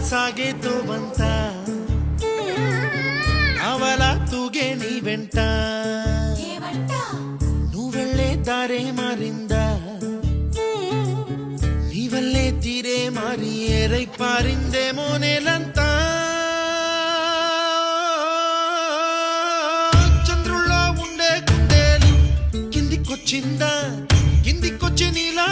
సాగేతో బంత అవల తూగే నీ వెంట నువ్వెళ్ళే దారే మారిందా నీ వల్లే తీరే మారి ఏరై పారిందేమో నేలంతా చంద్రుల్లో ఉండే గుండెలు కిందికొచ్చిందా కిందికొచ్చి నీలా